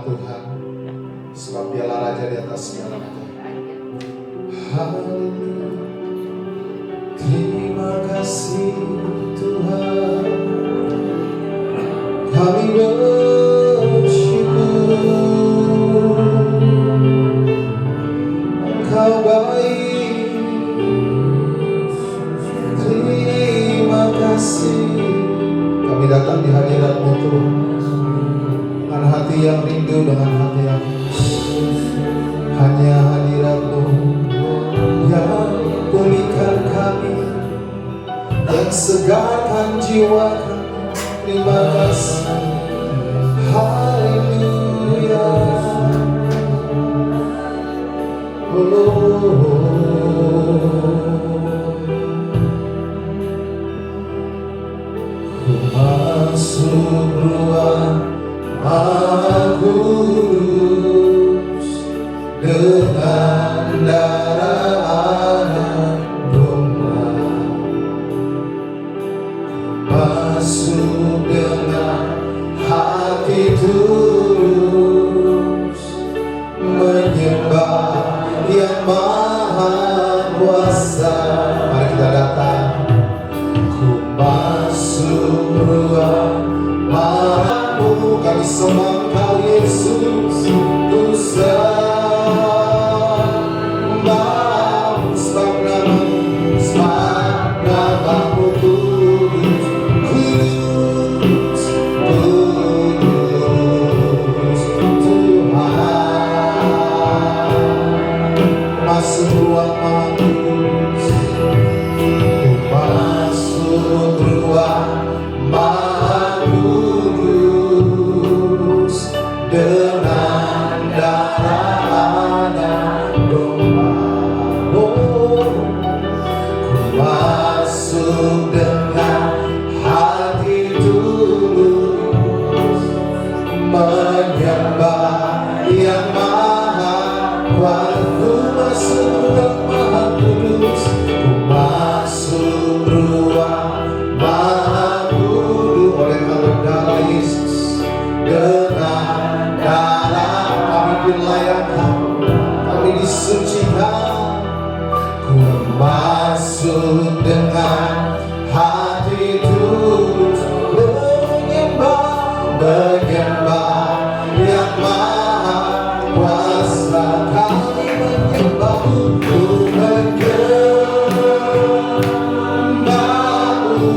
Tuhan, sebab Dialah Raja di atas segala raja. Haleluya. Terima kasih Tuhan, kami bersyukur Engkau baik. Terima kasih, kami datang di hadirat-Mu Tuhan dengan hati yang rindu, dengan hati yang hanya hadirat-Mu yang pulihkan kami, yang segarkan jiwa kami. Terima kasih. Haleluya. Ku masuk ruang Maha Kudus dengan darah anak domba. Masuk dengan hati tulus, menyembah yang maha kuasa. Mari kita datang. Ku masuk ruang Maha-Mu, kami sembah Engkau Yesus. Ku sembah sebab nama-Mu, sebab nama-Mu kudus, kudus, kudus Tuhan. Masuk ruang Maha Kudus, ku masuk ruang Maha Kudus dengan darah anak domba. Oh, ku masuk dengan hati tulus, menyembah yang maha kuasa. Ku masuk ruang Maha Kudus, ku masuk ruang Maha Kudus oleh darah Yesus. Dengan darah kami dilayakkan, kami disucikan. Ku masuk dengan hati tulus, menyembah yang maha kuasa. Kami menyembah-Mu, ku menyembah-Mu,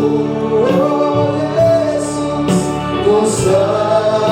oh Yesus. Ku sembah-Mu,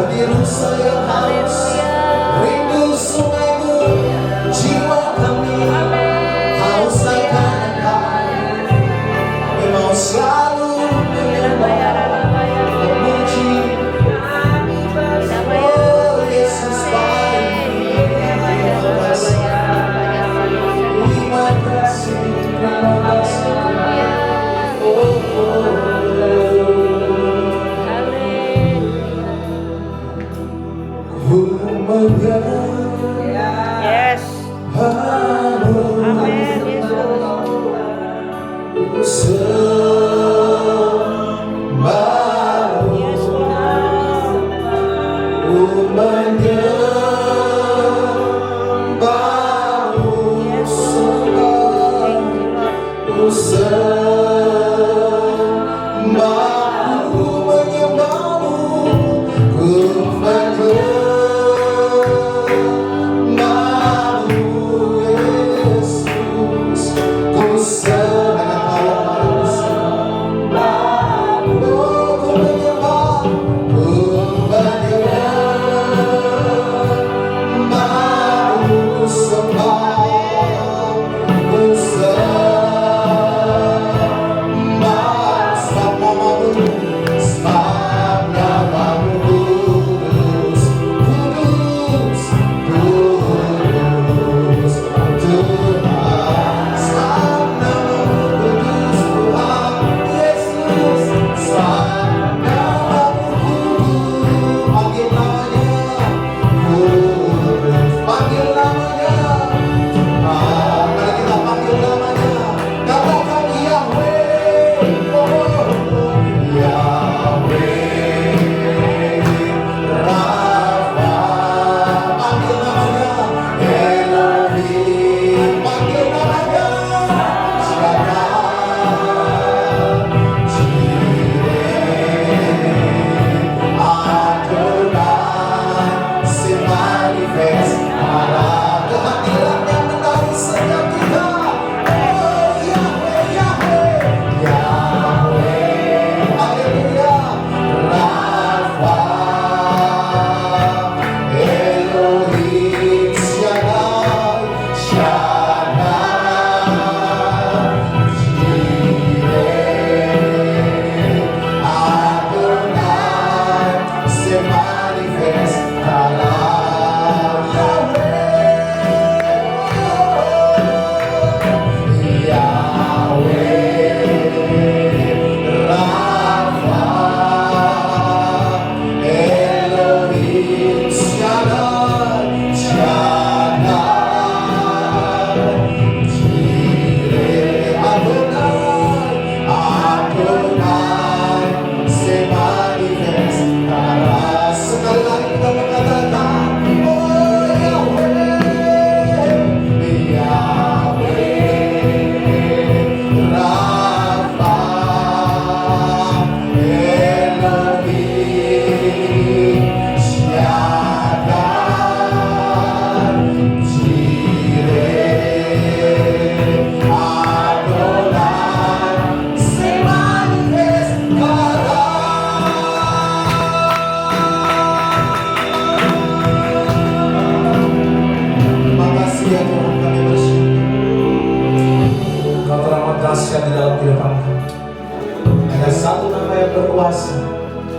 Hadirat sayang haus, rindu sungaimu, jiwa kami haus akan Engkau. Kami mau selalu menyembah, memuji. Oh Yesus baik, terima kasih, terima kasih, terima kasih. Yes. Amin. Yes,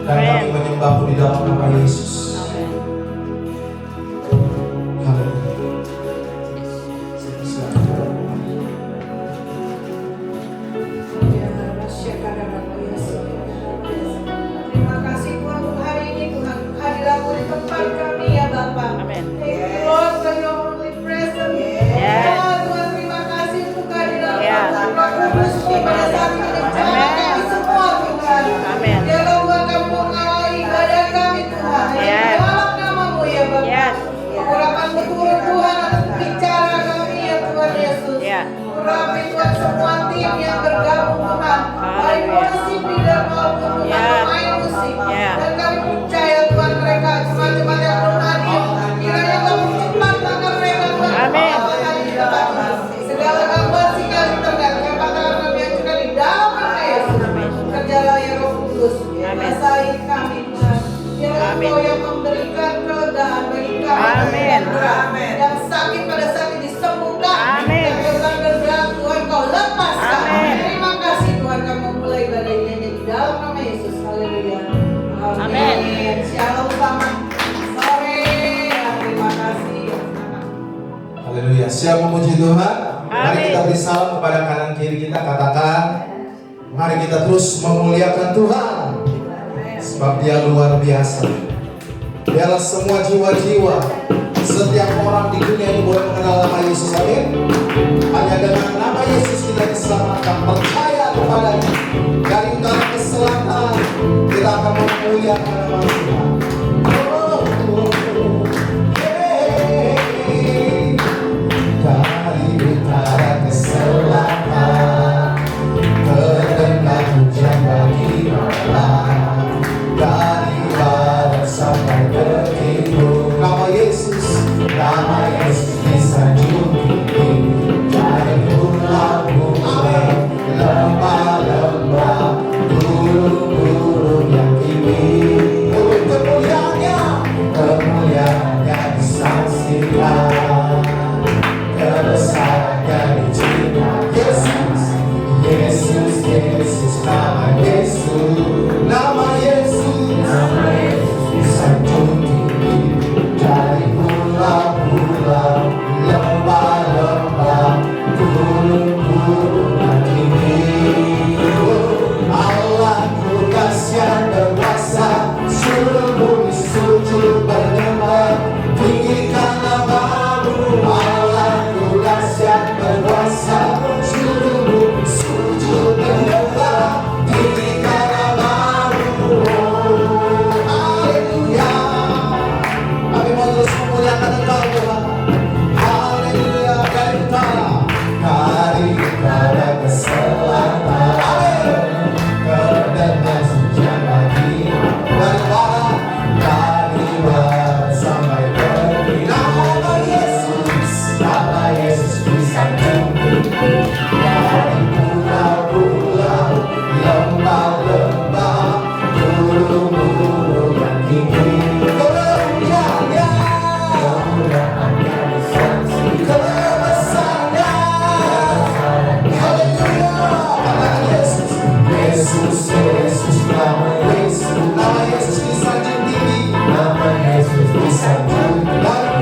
dan kami menyembahmu di dalam nama Yesus. Terima kasih Tuhan untuk hari ini, Tuhan hadiratmu di tempat kami ya Bapa. Amin. Thank you Lord for your holy presence. Ya Tuhan, terima kasih untuk kehadiratmu. Terima kasih pada saat ini bersama kami semua Tuhan. Amin. Biarlah Tuhan kamu mengawali ibadah kami Tuhan. Dalam namamu ya Bapa. Urapanmu turun Tuhan atas bicara kami ya Tuhan Yesus. Urapi Tuhan semua tim yang bergabung Tuhan. Baik musik leader maupun Tuhan pemain musik. Dan kami percaya Tuhan mereka jemaat-jemaat yang belum hadir. Kiranya kamu cepat akan mereka Tuhan. Amin. Segala gambar sikap internet yang katakan kami ajukan di dalam nama Yesus. Kerjalah ya Roh Kudus. Basahi kami Tuhan. Biarlah Engkau yang Siap memuji Tuhan? Mari Amin. kita beri salam kepada kanan kiri kita, katakan, mari kita terus memuliakan Tuhan, sebab Dia luar biasa. Biarlah semua jiwa-jiwa, setiap orang di dunia ini boleh mengenal nama Yesus. Amin. Hanya dengan nama Yesus kita diselamatkan. Percaya kepadanya. Dari utara ke selatan, kita akan memuliakan nama Tuhan. Dari utara ke selatan, terdengar hujan bagi malam. Dari barat sampai ke timur, nama Yesus disanjung tinggi. Dari pulau-pulau, lembah-lembah, gunung-gunung yang tinggi. Kemuliaannya disaksikan, kebesarannya dicinta. Yesus, nama Yesus disanjung tinggi. Dari pulau-pulau, lembah-lembah, gunung-gunung yang tinggi. Allahku dahsyat berkuasa, seluruh bumi sujud menyembah, tinggikan namamu. Allahku dahsyat berkuasa, seluruh bumi sujud menyembah, tinggikan namamu. Haleluya. Kami mau terus memuliakan Engkau Tuhan. Haleluya. Dari utara ke selatan, terdengar hujan pagi. Dari barat sampai ke timur, nama Yesus disanjung tinggi. Dari pulau-pulau, lembah-lembah, gunung-gunung yang tinggi. Kemuliaannya disaksikan, kebesarannya. Haleluya. Katakan Yesus, nama Yesus disanjung tinggi. Nama Yesus disanjung dari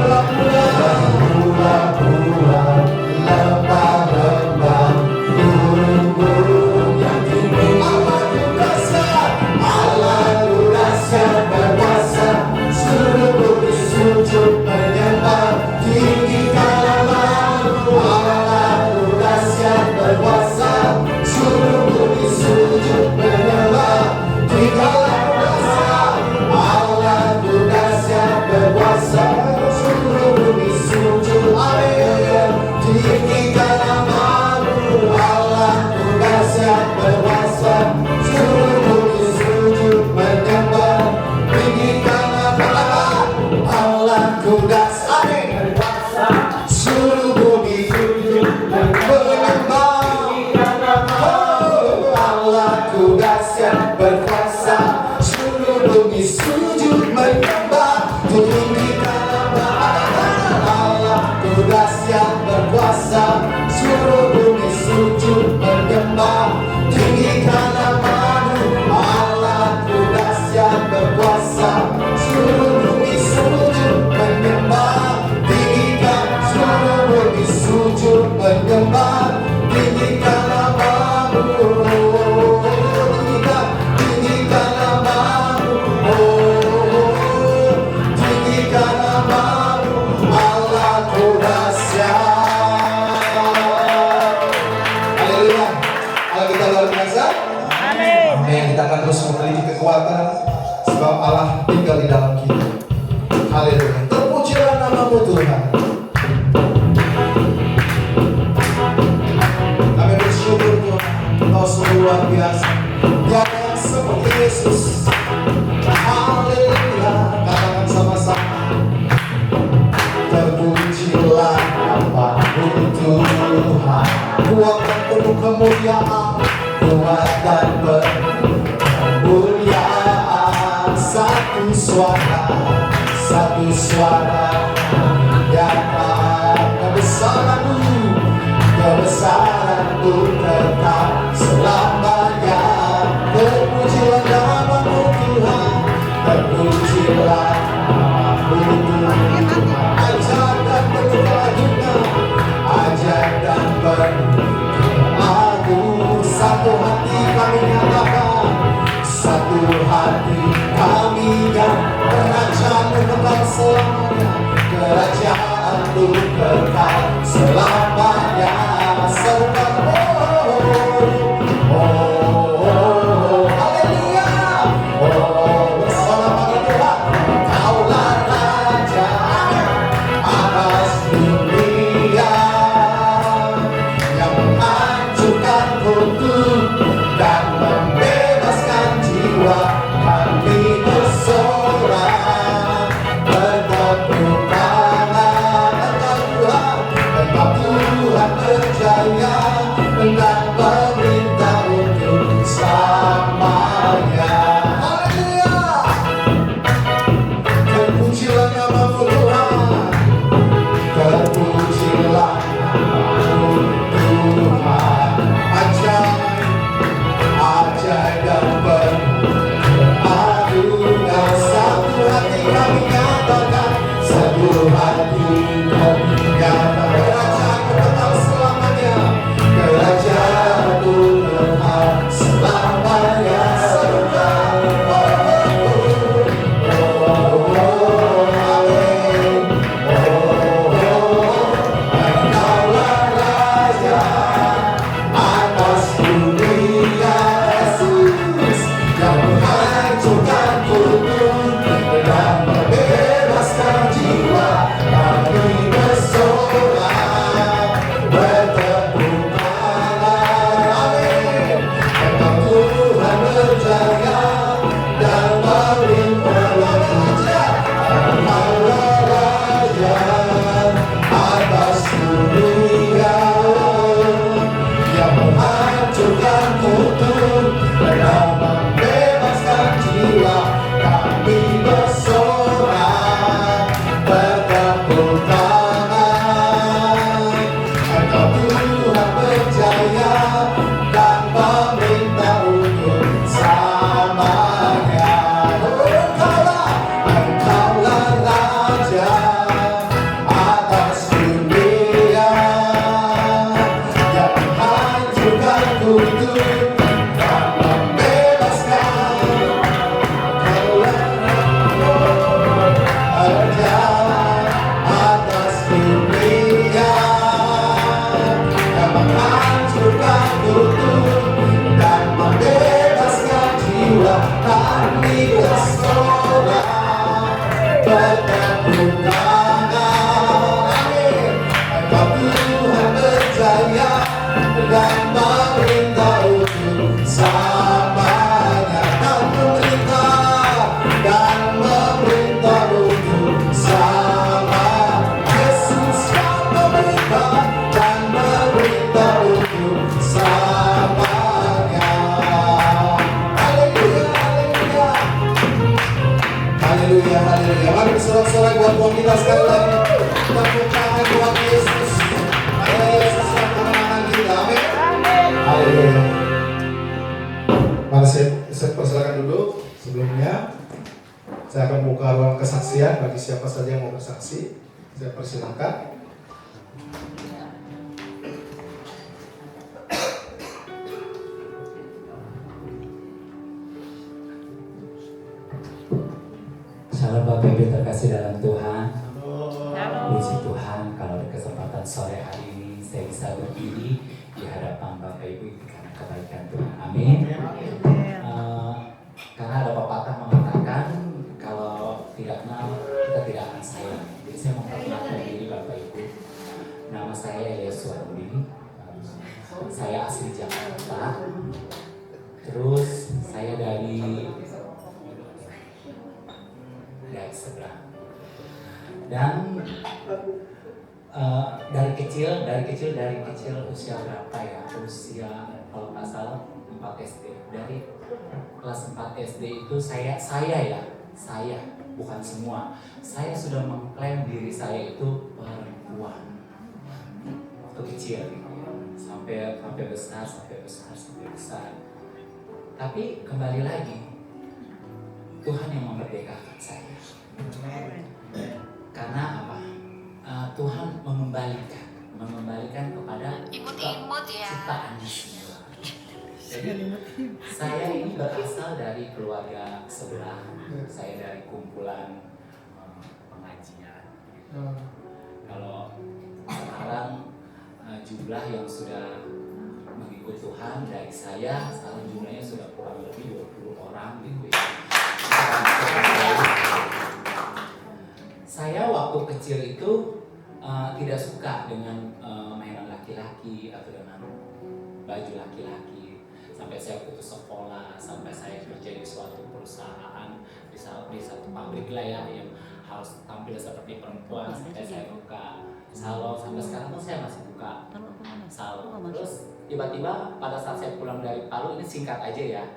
pulau-pulau, lembah-lembah, gunung-gunung yang tinggi. Allahku dahsyat berkuasa, seluruh bumi sujud menyembah, tinggikan namamu. Allahku dahsyat berkuasa, seluruh bumi sujud menyembah, tinggikan Allahku dahsyat berkuasa, seluruh bumi sujud. Amin. Tinggikan namamu. Allahku dahsyat berkuasa, seluruh bumi sujud menyembah, tinggikan namamu. Allahku dahsyat berkuasa, seluruh bumi sujud menyembah. Allahku dahsyat berkuasa, seluruh bumi sujud menyembah, tinggikan namamu. Allahku dahsyat berkuasa, seluruh bumi sujud menyembah, tinggikan namamu. Allahku dahsyat berkuasa, seluruh bumi sujud menyembah, tinggikan seluruh bumi sujud menyembah, tinggikan namamu. Tinggikan namamu. Tinggikan namamu. Allahku dahsyat. Haleluya. Allah kita luar biasa. Amin. Amin. Kita akan terus memiliki kekuatan, sebab Allah tinggal di dalam kita. Haleluya. Terpujilah namamu Tuhan. Kami bersyukur Tuhan, Engkau sungguh luar biasa. Tiada yang seperti Yesus. Haleluya. Katakan sama-sama. Terpujilah namamu Tuhan. Kuat dan penuh kemuliaan, kuat dan penuh kemuliaan. Satu suara menyatakan kebesaranmu tetap selamanya. Terpujilah namamu Tuhan, terpujilah namamu Tuhan. Ajar dan penuh kelanjutan, bertepuk tangan. Amin. Engkau Tuhan berjaya dan memerintah untuk selamanya. Dan memerintah untuk selamanya. Yesus yang memerintah dan memerintah untuk selamanya. Haleluya, haleluya. Haleluya, haleluya. Mari bersorak-sorai buat Tuhan kita sekali lagi. Tepuk tangan Tuhan Yesus. Hanya Yesus yang kemenangan kita. Amin. Haleluya. Mari saya persilakan dulu. Sebelumnya saya akan buka ruang kesaksian bagi siapa saja yang mau bersaksi. Saya persilakan. Shalom Bapak Ibu terkasih dalam Tuhan. Puji Tuhan kalau ada kesempatan sore hari ini saya bisa berdiri di hadapan Bapak Ibu karena kebaikan Tuhan. Amin. Karena ada pepatah mengatakan kalau tidak kenal kita tidak akan sayang. Jadi saya memperkenalkan diri Bapak Ibu. Nama saya Elias Wandi. Saya asli Jakarta. Terus saya dari seberang. Dan dari kecil usia berapa ya? Usia kalau nggak salah 4 SD. Dari kelas 4 SD itu saya bukan semua. Saya sudah mengklaim diri saya itu perempuan. Waktu kecil gitu. Sampai besar. Tapi kembali lagi Tuhan yang memerdekakan saya. Karena apa? Tuhan mengembalikan kepada ciptaannya semula. Jadi saya ini berasal dari keluarga sebelah. Saya dari kumpulan pengajian. Kalau sekarang jumlah yang sudah mengikut Tuhan dari saya sekarang jumlahnya sudah kurang lebih 20 orang gitu ya. Saya waktu kecil itu tidak suka dengan mainan laki-laki atau dengan baju laki-laki. Sampai saya putus sekolah, sampai saya kerja di suatu perusahaan, di satu pabrik lah ya yang harus tampil seperti perempuan. Sampai saya buka salon, sampai sekarang pun saya masih buka salon. Terus tiba-tiba pada saat saya pulang dari Palu, ini singkat aja ya.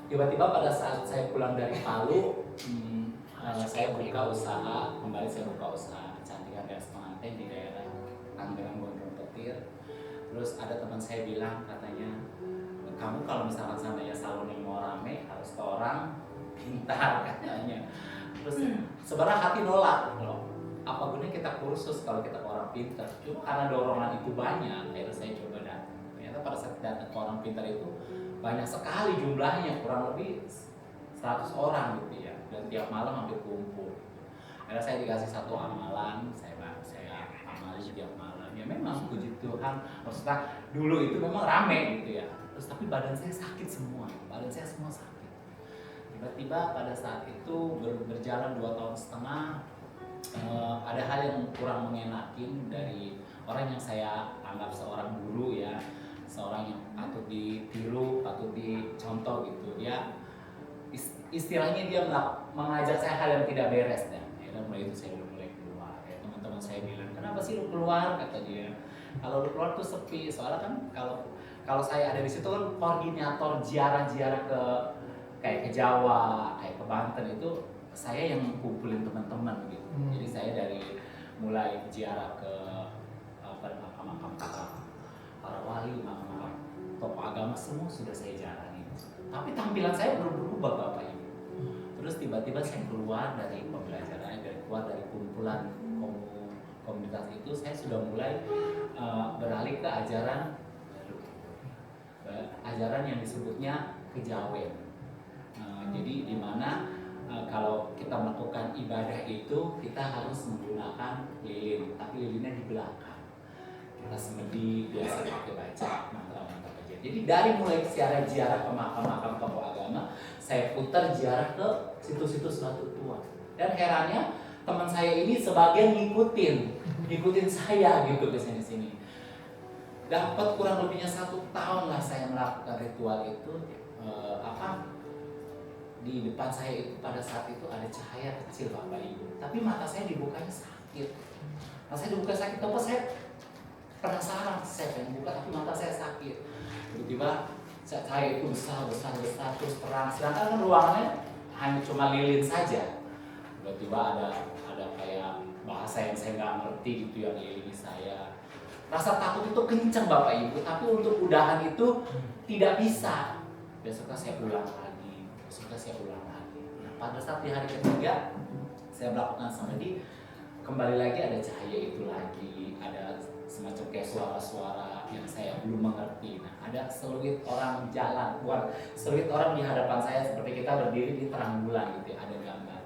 Tiba-tiba pada saat saya pulang dari Palu, saya buka usaha kecantikan dan pengantin di daerah Tangerang Gondrong Petir. Terus ada teman saya bilang katanya, kamu kalau misalkan seandainya salon yang mau rame harus ke orang pintar katanya. Terus sebenarnya hati nolak loh. Apa gunanya kita kursus kalau kita ke orang pintar? Cuma karena dorongan itu banyak, akhirnya saya coba datang. Ternyata pada saat datang ke orang pintar itu banyak sekali jumlahnya, kurang lebih 100 orang gitu ya. Dan tiap malam hampir kumpul. Karena saya dikasih satu amalan, saya amali tiap malam. Ya memang puji Tuhan, maksudnya dulu itu memang rame gitu ya. Terus tapi badan saya sakit semua, sakit. Tiba-tiba pada saat itu berjalan 2 tahun setengah, ada hal yang kurang mengenakin dari orang yang saya anggap seorang guru ya, seorang yang patut ditiru, patut dicontoh gitu ya. Istilahnya dia mengajak saya hal yang tidak beres dan mulai itu saya mulai keluar. Ya, teman-teman saya bilang, kenapa sih lu keluar? Kata dia, kalau lu keluar tuh sepi. Soalnya kan kalau saya ada di situ kan koordinator ziarah-ziarah ke Jawa, kayak ke Banten itu saya yang kumpulin teman-teman gitu. Jadi saya dari mulai ziarah ke makam-makam para wali, makam-makam tokoh agama semua sudah saya jalani. Tapi tampilan saya belum berubah Bapak Ibu. Terus tiba-tiba saya keluar dari pembelajaran, keluar dari kumpulan komunitas itu, saya sudah mulai beralih ke ajaran yang disebutnya kejawen. Jadi di mana kalau kita melakukan ibadah itu kita harus menggunakan lilin, tapi lilinnya di belakang. Kita semedi biasa pakai baca mantra-mantra aja. Jadi dari mulai ziarah ke makam-makam tokoh agama, saya putar ziarah ke situs-situs batu tua. Dan herannya teman saya ini sebagian ngikutin saya gitu di sini. Dapat kurang lebihnya 1 tahun lah saya melakukan ritual itu. Di depan saya itu pada saat itu ada cahaya kecil Bapak Ibu, tapi mata saya dibukanya sakit. Mata saya dibuka sakit, apa saya penasaran, saya pengen buka tapi mata saya sakit. Tiba-tiba cahaya itu besar terus terang, sedangkan kan ruangannya hanya cuma lilin saja. Tiba-tiba ada kayak bahasa yang saya nggak ngerti gitu yang ngelilingi saya. Rasa takut itu kencang Bapak Ibu, tapi untuk udahan itu tidak bisa. Besoknya saya ulang lagi. Nah, pada saat di hari ketiga saya melakukan samadhi, kembali lagi ada cahaya itu lagi, ada semacam kayak suara-suara yang saya belum mengerti. Nah, ada seluit orang jalan, seluit orang di hadapan saya seperti kita berdiri di terang bulan gitu, ada gambar.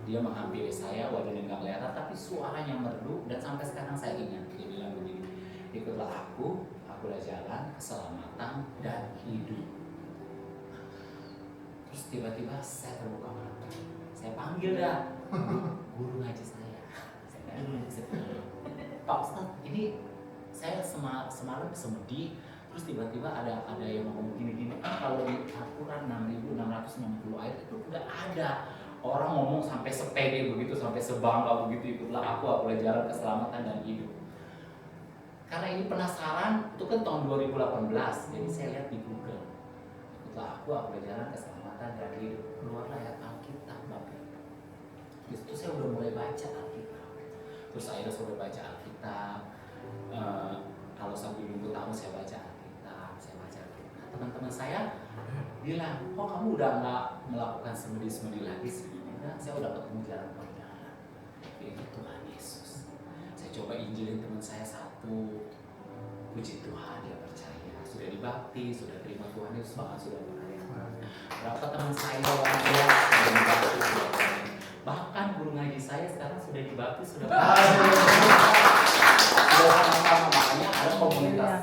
Dia menghampiri saya, wajahnya nggak kelihatan, tapi suaranya merdu dan sampai sekarang saya ingat. Dia bilang begini, ikutlah akulah jalan, keselamatan dan hidup. Terus tiba-tiba saya terbuka mata, saya panggil dah guru ngaji saya. Pak Ustadz, ini saya semalam semedi, terus tiba-tiba ada yang ngomong gini-gini, kalau di Al-Quran 6.660 ayat itu udah ada orang ngomong sampai sepede begitu, sampai sebangga begitu, ikutlah akulah jalan keselamatan dan hidup. Karena ini penasaran, itu kan tahun 2018, jadi saya lihat di Google, ikutlah akulah jalan keselamatan dan hidup. Keluarlah ayat Alkitab Bapak. Itu saya udah mulai baca Alkitab. Terus akhirnya saya udah baca Alkitab. Kalau sambil minggu tahu saya baca Alkitab. Teman-teman saya bilang, kok kamu udah nggak melakukan semedi lagi sih? Nah, saya udah ketemu jalan kebenaran. Itu Tuhan Yesus. Saya coba injilin teman saya satu. Puji Tuhan, dia percaya. Sudah dibaptis, sudah terima Tuhan Yesus, bahkan sudah berkaya. Berapa teman saya orang tua sudah dibaptis, bahkan guru ngaji saya sekarang sudah dibaptis, sudah sama-sama. Makanya ada komunitas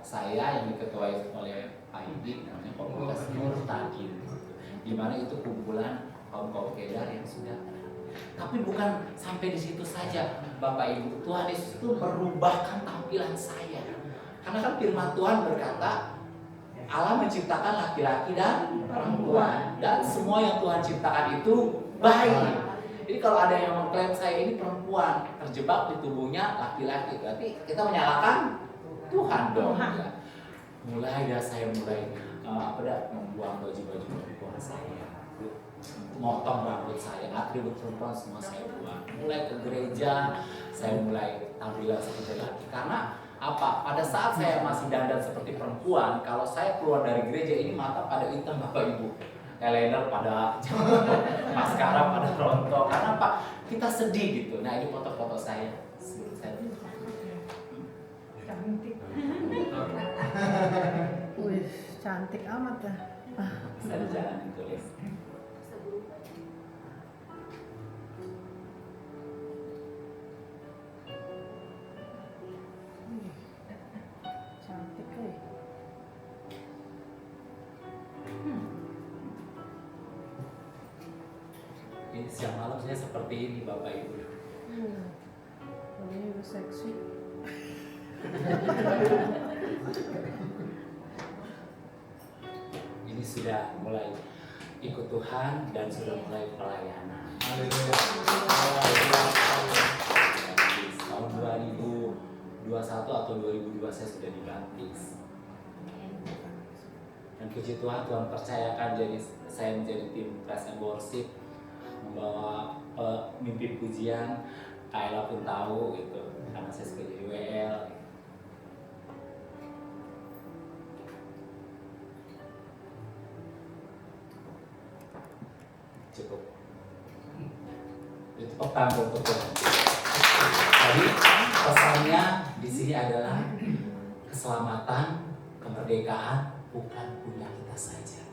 saya yang diketuai oleh Pak Indi, namanya komunitas Nur Tadin, di mana itu kumpulan kaum kedar yang sudah. Tapi bukan sampai di situ saja, Bapak Ibu. Tuhan Yesus itu merubahkan tampilan saya, karena kan firman Tuhan berkata, Allah menciptakan laki-laki dan perempuan, dan semua yang Tuhan ciptakan itu baik. Jadi kalau ada yang mengklaim saya ini perempuan terjebak di tubuhnya laki-laki, berarti kita menyalahkan Tuhan dong. Ya. Saya mulai membuang baju-baju perempuan saya, motong rambut saya, atribut perempuan semua saya buang. Mulai ke gereja, saya mulai tampilan seperti laki. Karena apa? Pada saat saya masih dandan seperti perempuan, kalau saya keluar dari gereja ini mata pada hitam Bapak Ibu, eyeliner pada maskara pada rontok. Karena apa? Kita sedih gitu. Nah, ini foto-foto saya. Cantik. Wih, cantik amat ya. Saya jangan ditulis. Ini siang malam saya seperti ini Bapak Ibu. Ini udah seksi. Ini sudah mulai ikut Tuhan dan sudah mulai pelayanan. Tahun 2021 atau 2002 saya sudah dibaptis. Dan puji Tuhan, Tuhan percayakan saya menjadi tim praise and worship, membawa mimpi pujian. Kayla pun tahu gitu, karena saya suka jadi WL. Cukup. Itu petang untuk Tuhan. Jadi pesannya di sini adalah keselamatan, kemerdekaan bukan punya kita saja.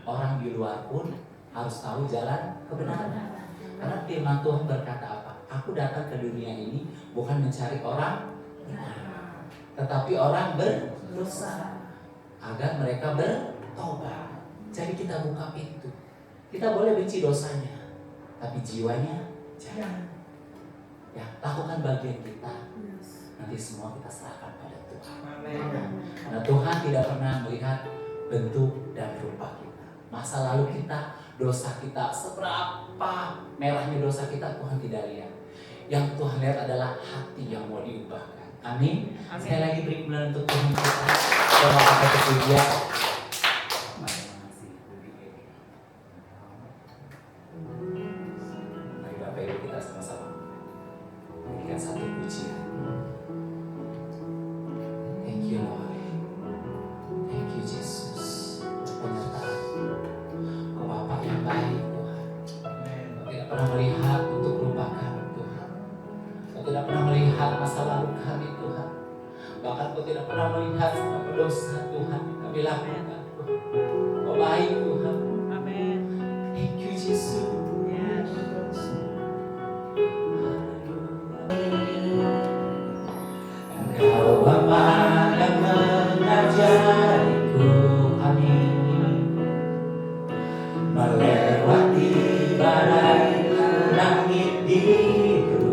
Orang di luar pun harus tahu jalan kebenaran. Karena firman Tuhan berkata apa? Aku datang ke dunia ini bukan mencari orang benar, tetapi orang berdosa, agar mereka bertobat. Jadi kita buka pintu. Kita boleh benci dosanya, tapi jiwanya Jangan. Ya, lakukan bagian kita. Nanti semua kita serahkan pada Tuhan. Karena Tuhan tidak pernah melihat bentuk dan rupa kita. Masa lalu kita, dosa kita, seberapa merahnya dosa kita, Tuhan tidak lihat. Yang Tuhan lihat adalah hati yang mau diubahkan. Amin. Sekali lagi beri kemuliaan untuk Tuhan kita. Kalau kita kepujian. Mari Bapak Ibu kita sama-sama berikan satu pujian. Thank you Lord. Thank you Jesus. Penyertaan Kau Bapa yang baik Tuhan. Kau tidak pernah melihat untuk lupa kami Tuhan. Kau tidak pernah melihat masa lalu kami Tuhan. Bahkan Kau tidak pernah melihat semua dosa Tuhan yang kami lakukan Tuhan. Kau baik Tuhan. Amin. Thank you Jesus. Engkau Bapa yang mengajariku, amin, melewati badai langit biru.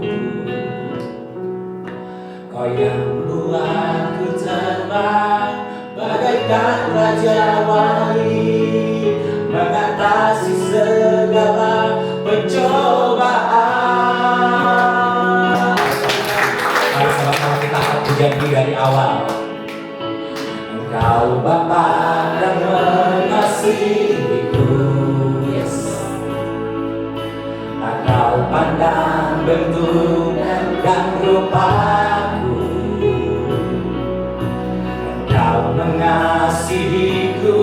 Kau yang buatku terbang bagaikan raja wali, mengatasi segala pencobaan. Mari sama-sama kita janji dari awal. Engkau Bapa yang mengasihiku, yes. Engkau pandang bentuk dan rupaku. Engkau mengasihiku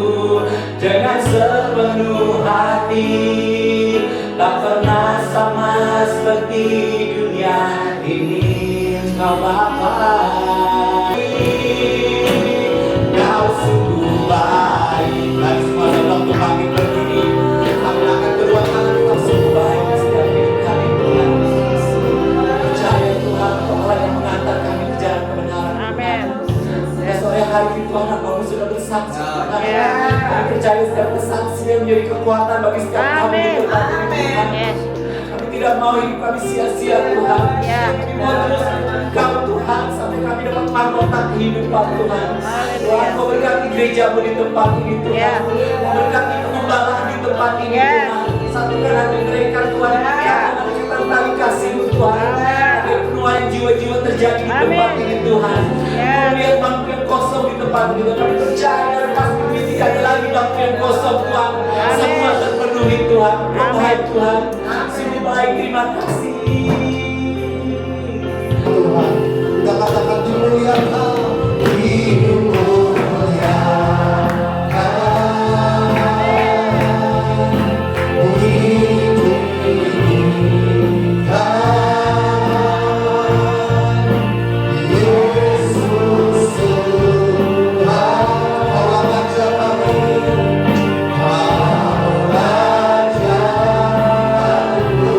dengan sepenuh hati, tak pernah sama seperti dunia ini. Engkau Bapa, Kau sungguh baik. Mari semua sebelum kami berdiri, kami akan kedua tangan Kau sungguh baik di setiap hidup kami Tuhan. Percaya Tuhan, Kau Allah yang mengantar kami ke jalan kebenaran. Amin. Ya, sore hari ini Tuhan, kami sudah bersaksi. Kami percaya setiap kesaksi yang menjadi kekuatan bagi setiap kami di tempat ini Tuhan. Yes. Kami tidak mau hidup kami sia-sia Tuhan. Ya. Kami mau terus Kau Tuhan sampai kami dapat mahkota kehidupan Tuhan. Tuhan, Kau berkati gerejamu di tempat ini Tuhan. Ya. Kau berkati pengembala di tempat ini Tuhan. Satukan hati mereka Tuhan. Dengan ikatan tali kasih-Mu Tuhan. Agar penuaian jiwa-jiwa terjadi di tempat ini Tuhan. Kau lihat bangku yang kosong di tempat ini Tuhan. Kami percaya dan pasti ini tidak ada lagi bangku yang kosong Tuhan. Semua terpenuhi Tuhan. Kau baik Tuhan. Sungguh baik, terima kasih. Tuhan, kita katakan dimuliakan, dimuliakan, Yesus Tuhan, Kau Raja kami, Kau Raja kami.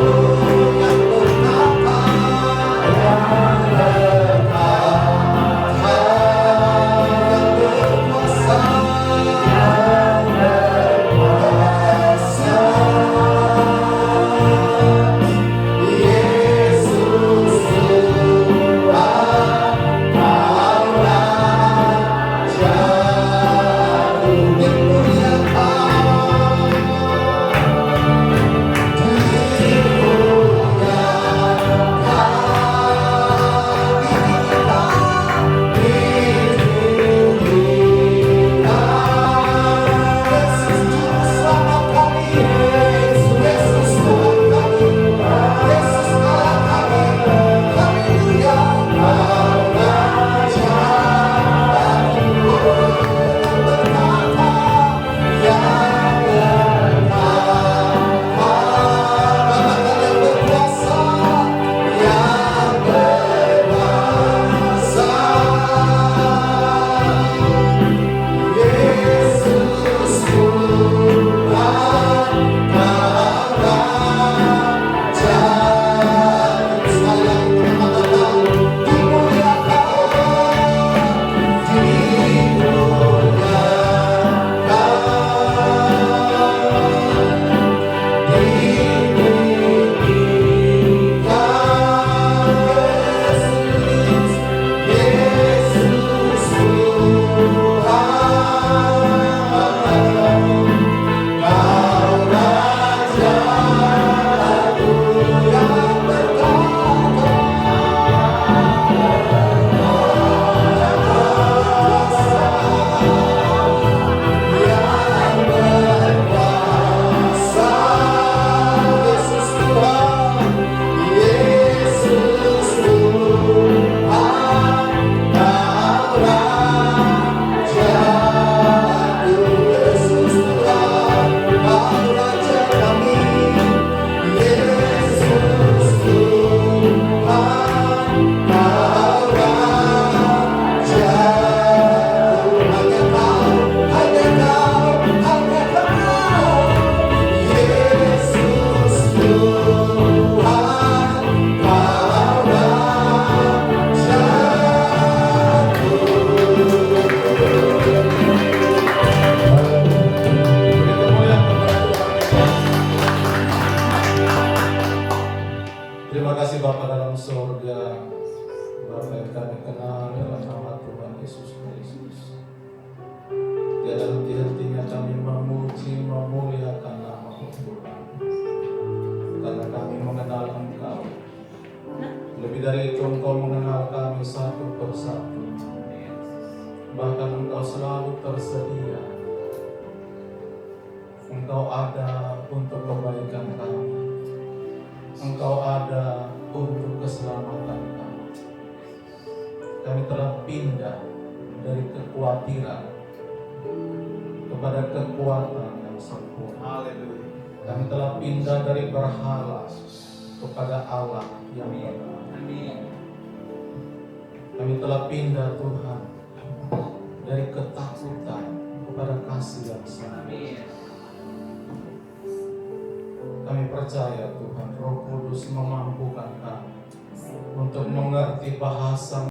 Lebih dari itu, Engkau mengenal kami satu persatu. Bahkan Engkau selalu tersedia. Engkau ada untuk kebaikan kami. Engkau ada untuk keselamatan kami. Kami telah pindah dari kekhawatiran kepada kekuatan yang sempurna. Haleluya. Kami telah pindah dari berhala kepada Allah yang benar. Kami telah pindah, Tuhan, dari ketakutan kepada kasih yang sempurna. Kami percaya, Tuhan, Roh Kudus memampukan kami untuk mengerti bahasa